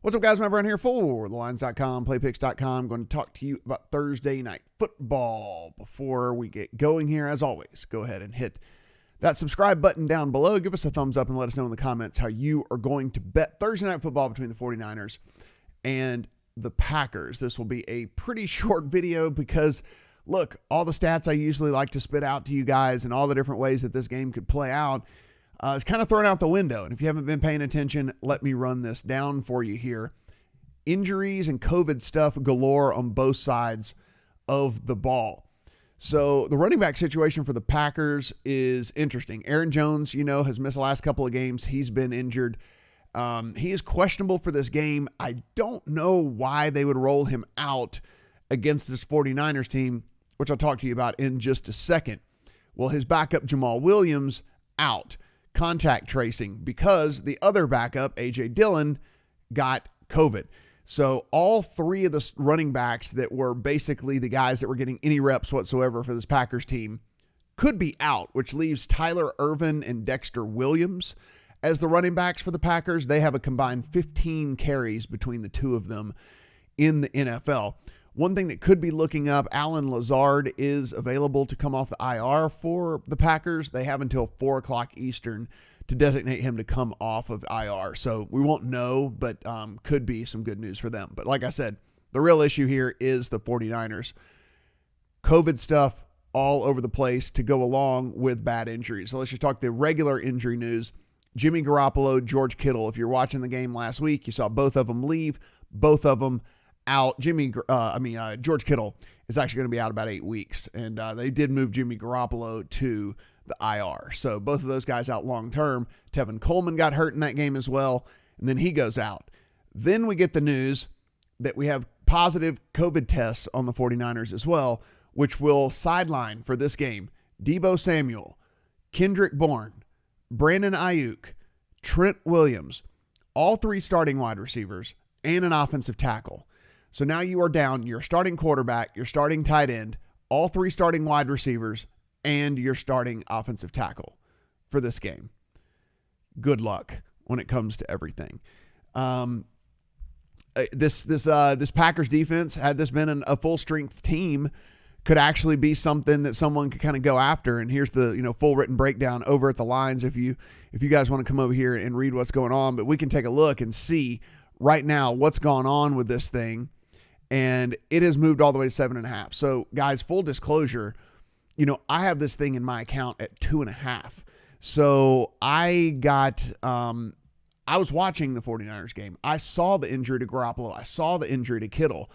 What's up, guys? Matt Brown here for thelines.com, playpicks.com. Going to talk to you about Thursday night football. Before we get going here, as always, go ahead and hit that subscribe button down below. Give us a thumbs up and let us know in the comments how you are going to bet Thursday night football between the 49ers and the Packers. This will be a pretty short video because, look, all the stats I usually like to spit out to you guys and all the different ways that this game could play out, it's kind of thrown out the window. And if you haven't been paying attention, let me run this down for you here. Injuries and COVID stuff galore on both sides of the ball. So the running back situation for the Packers is interesting. Aaron Jones, has missed the last couple of games. He's been injured. He is questionable for this game. I don't know why they would roll him out against this 49ers team, which I'll talk to you about in just a second. Well, his backup, Jamal Williams, out. Contact tracing because the other backup, A.J. Dillon, got COVID. So all three of the running backs that were basically the guys that were getting any reps whatsoever for this Packers team could be out, which leaves Tyler Ervin and Dexter Williams as the running backs for the Packers. They have a combined 15 carries between the two of them in the NFL. One thing that could be looking up, Alan Lazard is available to come off the IR for the Packers. They have until 4 o'clock Eastern to designate him to come off of IR. So we won't know, but could be some good news for them. But like I said, the real issue here is the 49ers. COVID stuff all over the place to go along with bad injuries. So let's just talk the regular injury news. Jimmy Garoppolo, George Kittle. If you're watching the game last week, you saw both of them leave, both of them out. George Kittle is actually going to be out about 8 weeks, and they did move Jimmy Garoppolo to the IR. So both of those guys out long term. Tevin Coleman got hurt in that game as well, and then he goes out. Then we get the news that we have positive COVID tests on the 49ers as well, which will sideline for this game Deebo Samuel, Kendrick Bourne, Brandon Ayuk, Trent Williams, all three starting wide receivers, and an offensive tackle. So now you are down your starting quarterback, your starting tight end, all three starting wide receivers, and your starting offensive tackle for this game. Good luck when it comes to everything. This Packers defense, had this been a full strength team, could actually be something that someone could kind of go after. And here's the full written breakdown over at the lines if you guys want to come over here and read what's going on. But we can take a look and see right now what's gone on with this thing. And it has moved all the way to 7.5. So, guys, full disclosure, I have this thing in my account at 2.5. So I was watching the 49ers game. I saw the injury to Garoppolo. I saw the injury to Kittle.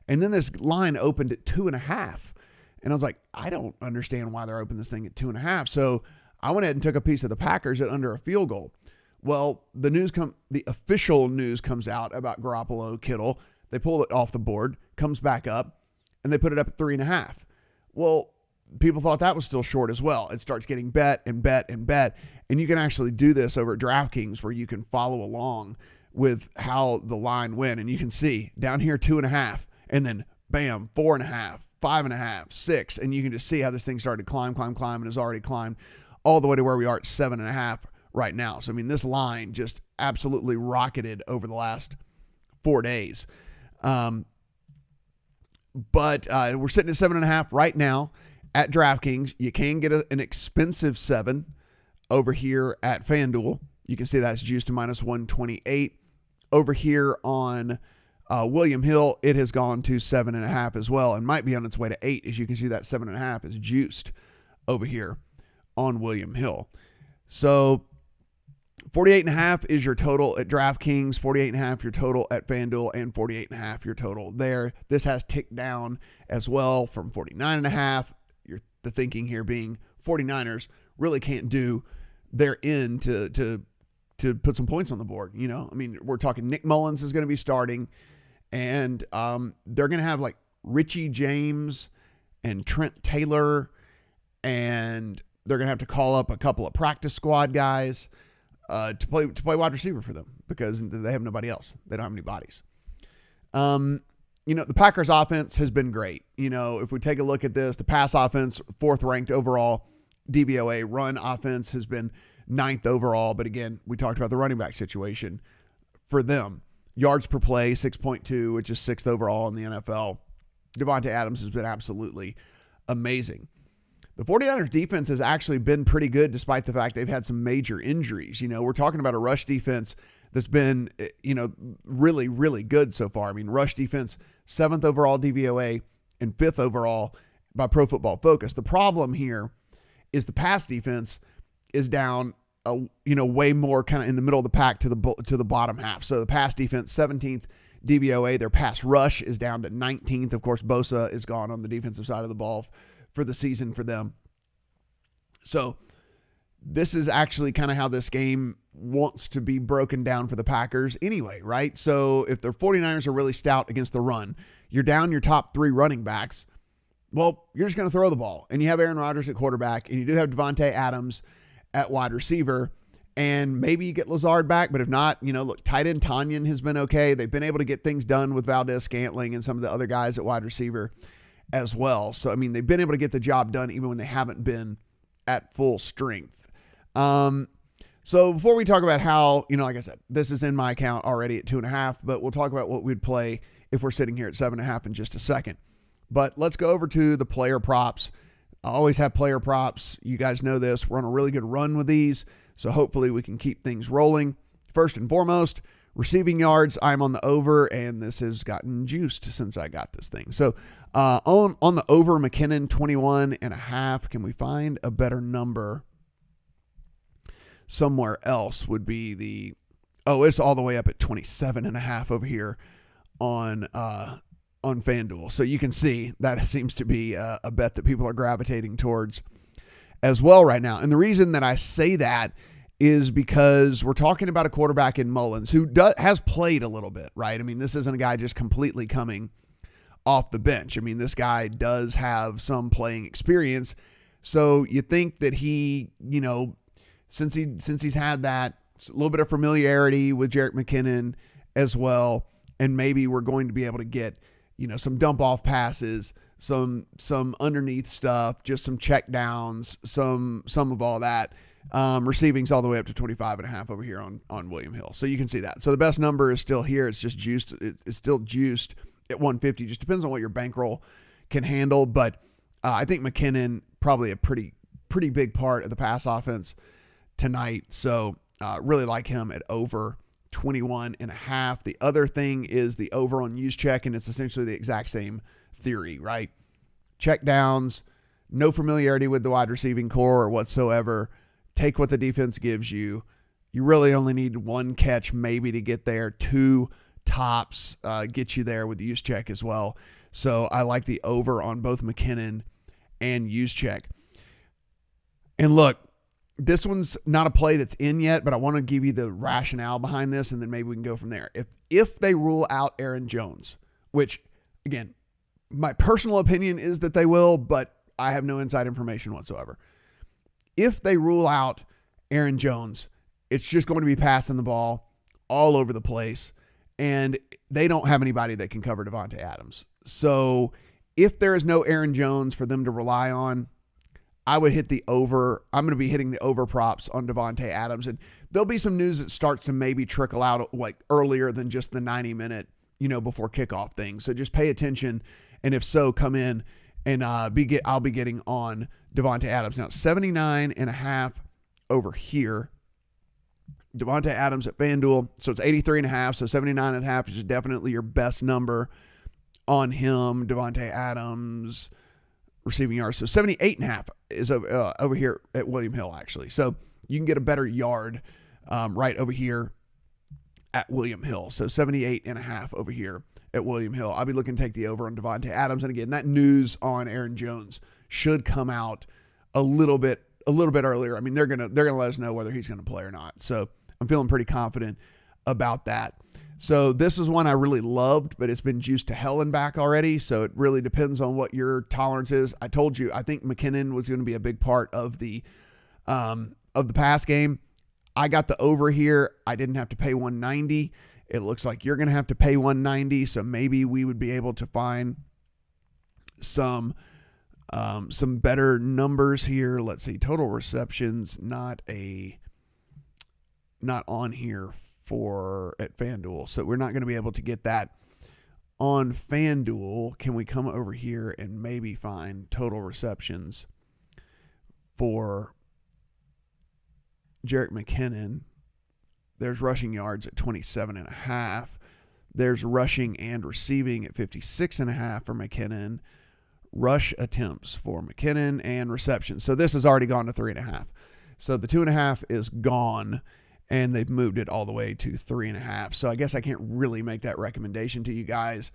And then this line opened at 2.5. And I was like, I don't understand why they're opening this thing at 2.5. So I went ahead and took a piece of the Packers at under a field goal. Well, the official news comes out about Garoppolo, Kittle. They pull it off the board, comes back up, and they put it up at 3.5. Well, people thought that was still short as well. It starts getting bet and bet and bet. And you can actually do this over at DraftKings where you can follow along with how the line went. And you can see down here 2.5, and then bam, 4.5, 5.5, 6. And you can just see how this thing started to climb, and has already climbed all the way to where we are at 7.5 right now. So, this line just absolutely rocketed over the last 4 days. But we're sitting at 7.5 right now at DraftKings. You can get an expensive 7 over here at FanDuel. You can see that's juiced to -128. Over here on William Hill, it has gone to 7.5 as well, and might be on its way to 8. As you can see, that 7.5 is juiced over here on William Hill. So 48.5 is your total at DraftKings, 48.5 your total at FanDuel, and 48.5 your total there. This has ticked down as well from 49.5. The thinking here being 49ers really can't do their end to put some points on the board. We're talking Nick Mullins is going to be starting, and they're going to have like Richie James and Trent Taylor, and they're going to have to call up a couple of practice squad guys to play wide receiver for them because they have nobody else. They don't have any bodies. The Packers offense has been great. If we take a look at this, the pass offense, 4th ranked overall, DVOA run offense has been 9th overall. But again, we talked about the running back situation for them. Yards per play, 6.2, which is 6th overall in the NFL. Davante Adams has been absolutely amazing. The 49ers defense has actually been pretty good despite the fact they've had some major injuries. We're talking about a rush defense that's been, really, really good so far. I mean, rush defense, 7th overall DVOA and 5th overall by Pro Football Focus. The problem here is the pass defense is down, way more kind of in the middle of the pack to the bottom half. So the pass defense, 17th DVOA. Their pass rush is down to 19th. Of course, Bosa is gone on the defensive side of the ball for the season for them. So this is actually kind of how this game wants to be broken down for the Packers anyway, right? So if the 49ers are really stout against the run, you're down your top 3 running backs, well, you're just going to throw the ball. And you have Aaron Rodgers at quarterback, and you do have Davante Adams at wide receiver, and maybe you get Lazard back, but if not, look, tight end Tanyan has been okay. They've been able to get things done with Valdez-Scantling and some of the other guys at wide receiver as well. So, I mean, they've been able to get the job done even when they haven't been at full strength. So before we talk about how, like I said, this is in my account already at 2.5, but we'll talk about what we'd play if we're sitting here at 7.5 in just a second. But let's go over to the player props. I always have player props. You guys know this. We're on a really good run with these, so hopefully we can keep things rolling. First and foremost, receiving yards, I'm on the over, and this has gotten juiced since I got this thing. So on the over, McKinnon, 21.5. Can we find a better number somewhere else? Would be it's all the way up at 27.5 over here on FanDuel. So you can see that seems to be a bet that people are gravitating towards as well right now. And the reason that I say that is because we're talking about a quarterback in Mullins who has played a little bit, right? I mean, this isn't a guy just completely coming off the bench. I mean, this guy does have some playing experience. So you think that he, since he's had that a little bit of familiarity with Jerick McKinnon as well, and maybe we're going to be able to get, some dump off passes, some underneath stuff, just some check downs, some of all that. Receiving's all the way up to 25.5 over here on William Hill. So you can see that. So the best number is still here. It's just juiced. It's still juiced at 150. Just depends on what your bankroll can handle. But I think McKinnon probably a pretty big part of the pass offense tonight. So really like him at over 21.5. The other thing is the over on use check, and it's essentially the exact same theory, right? Check downs, no familiarity with the wide receiving core or whatsoever. Take what the defense gives you. You really only need 1 catch maybe to get there. 2 tops get you there with the use check as well. So I like the over on both McKinnon and use check. And look, this one's not a play that's in yet, but I want to give you the rationale behind this, and then maybe we can go from there. If they rule out Aaron Jones, which, again, my personal opinion is that they will, but I have no inside information whatsoever. If they rule out Aaron Jones, it's just going to be passing the ball all over the place, and they don't have anybody that can cover Davante Adams. So if there is no Aaron Jones for them to rely on, I would hit the over. I'm going to be hitting the over props on Davante Adams, and there'll be some news that starts to maybe trickle out like earlier than just the 90-minute, before kickoff thing. So just pay attention, and if so, come in and I'll be getting on Davante Adams. Now, 79.5 over here. Davante Adams at FanDuel. So it's 83.5. So 79.5 is definitely your best number on him. Davante Adams receiving yards. So 78.5 is over here at William Hill, actually. So you can get a better yard right over here at William Hill. So 78.5 over here at William Hill. I'll be looking to take the over on Davante Adams. And again, that news on Aaron Jones should come out a little bit earlier. I mean, they're gonna let us know whether he's gonna play or not. So I'm feeling pretty confident about that. So this is one I really loved, but it's been juiced to hell and back already. So it really depends on what your tolerance is. I told you, I think McKinnon was going to be a big part of the pass game. I got the over here. I didn't have to pay $190. It looks like you're going to have to pay $190. So maybe we would be able to find some better numbers here. Let's see. Total receptions, not on here at FanDuel. So we're not going to be able to get that on FanDuel. Can we come over here and maybe find total receptions for Jerick McKinnon? There's rushing yards at 27.5. There's rushing and receiving at 56.5 for McKinnon. Rush attempts for McKinnon and receptions. So this has already gone to 3.5. So the 2.5 is gone, and they've moved it all the way to 3.5. So I guess I can't really make that recommendation to you guys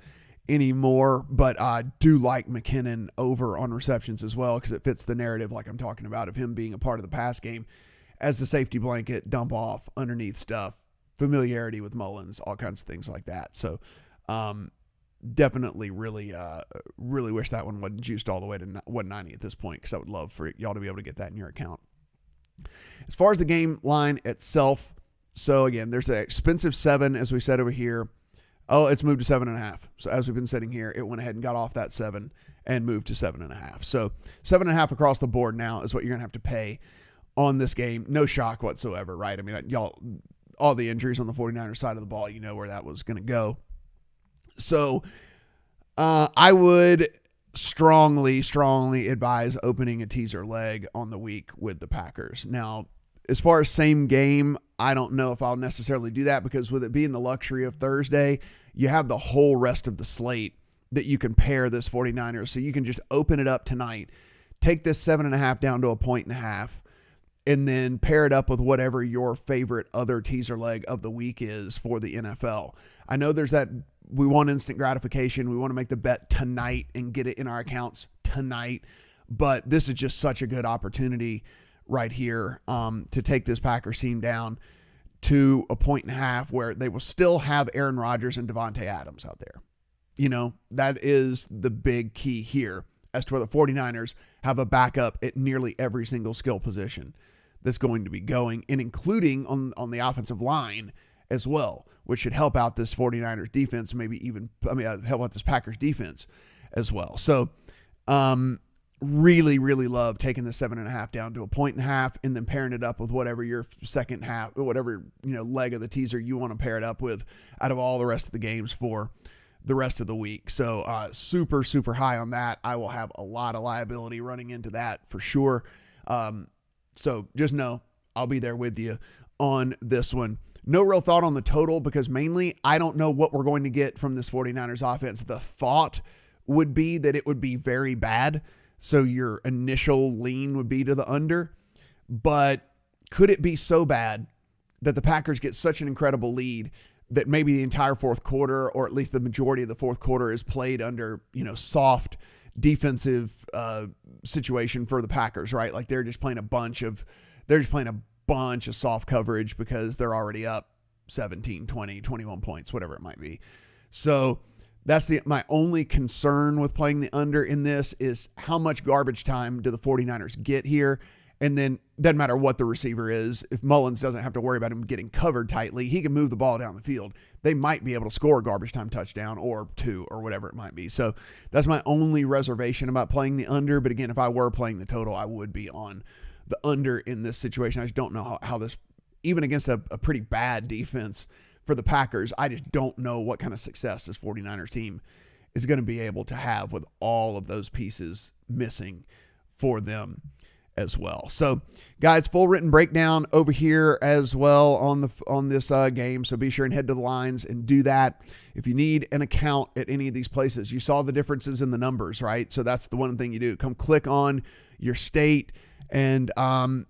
anymore, but I do like McKinnon over on receptions as well because it fits the narrative like I'm talking about of him being a part of the pass game as the safety blanket, dump off, underneath stuff, familiarity with Mullins, all kinds of things like that. So definitely really wish that one wasn't juiced all the way to 190 at this point because I would love for y'all to be able to get that in your account. As far as the game line itself, so again, there's an expensive 7, as we said over here. Oh, it's moved to 7.5. So as we've been sitting here, it went ahead and got off that 7 and moved to 7.5. So 7.5 across the board now is what you're going to have to pay on this game. No shock whatsoever, right? I mean, y'all, all the injuries on the 49ers side of the ball, you know where that was going to go. So I would strongly advise opening a teaser leg on the week with the Packers. Now, as far as same game, I don't know if I'll necessarily do that because with it being the luxury of Thursday, you have the whole rest of the slate that you can pair this 49ers. So you can just open it up tonight, take this 7.5 down to a 1.5, and then pair it up with whatever your favorite other teaser leg of the week is for the NFL. I know there's that we want instant gratification. We want to make the bet tonight and get it in our accounts tonight. But this is just such a good opportunity right here to take this Packers team down to a 1.5 where they will still have Aaron Rodgers and Devontae Adams out there. You know, that is the big key here as to where the 49ers have a backup at nearly every single skill position that's going to be going, and including on the offensive line as well, which should help out this 49ers defense, maybe even, help out this Packers defense as well. So really love taking the 7.5 down to a 1.5 and then pairing it up with whatever your second half, whatever, leg of the teaser you want to pair it up with out of all the rest of the games for the rest of the week. So super high on that. I will have a lot of liability running into that for sure. So just know I'll be there with you on this one. No real thought on the total because mainly I don't know what we're going to get from this 49ers offense. The thought would be that it would be very bad. So your initial lean would be to the under. But could it be so bad that the Packers get such an incredible lead that maybe the entire fourth quarter, or at least the majority of the fourth quarter, is played under, soft defensive situation for the Packers, right? Like they're just playing a bunch of soft coverage because they're already up 17, 20, 21 points, whatever it might be. So that's my only concern with playing the under in this is how much garbage time do the 49ers get here? And then doesn't matter what the receiver is. If Mullins doesn't have to worry about him getting covered tightly, he can move the ball down the field. They might be able to score a garbage time touchdown or 2 or whatever it might be. So that's my only reservation about playing the under. But again, if I were playing the total, I would be on the under in this situation. I just don't know how this, even against a pretty bad defense for the Packers, I just don't know what kind of success this 49ers team is going to be able to have with all of those pieces missing for them as well. So guys, full written breakdown over here as well on this game. So be sure and head to the lines and do that. If you need an account at any of these places, you saw the differences in the numbers, right? So that's the one thing you do. Come click on your state and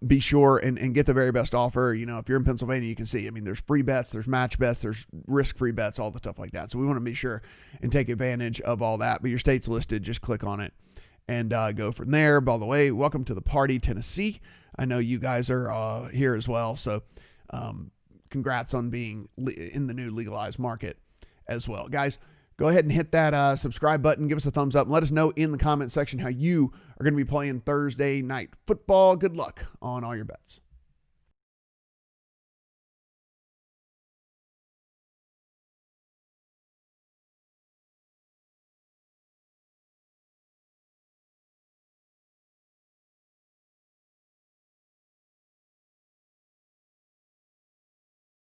be sure and get the very best offer. If you're in Pennsylvania, you can see, there's free bets, there's match bets, there's risk-free bets, all the stuff like that. So we want to be sure and take advantage of all that. But your state's listed, just click on it and go from there. By the way, welcome to the party, Tennessee. I know you guys are here as well. So congrats on being in the new legalized market as well. Guys, go ahead and hit that subscribe button. Give us a thumbs up and let us know in the comment section how you are going to be playing Thursday night football. Good luck on all your bets.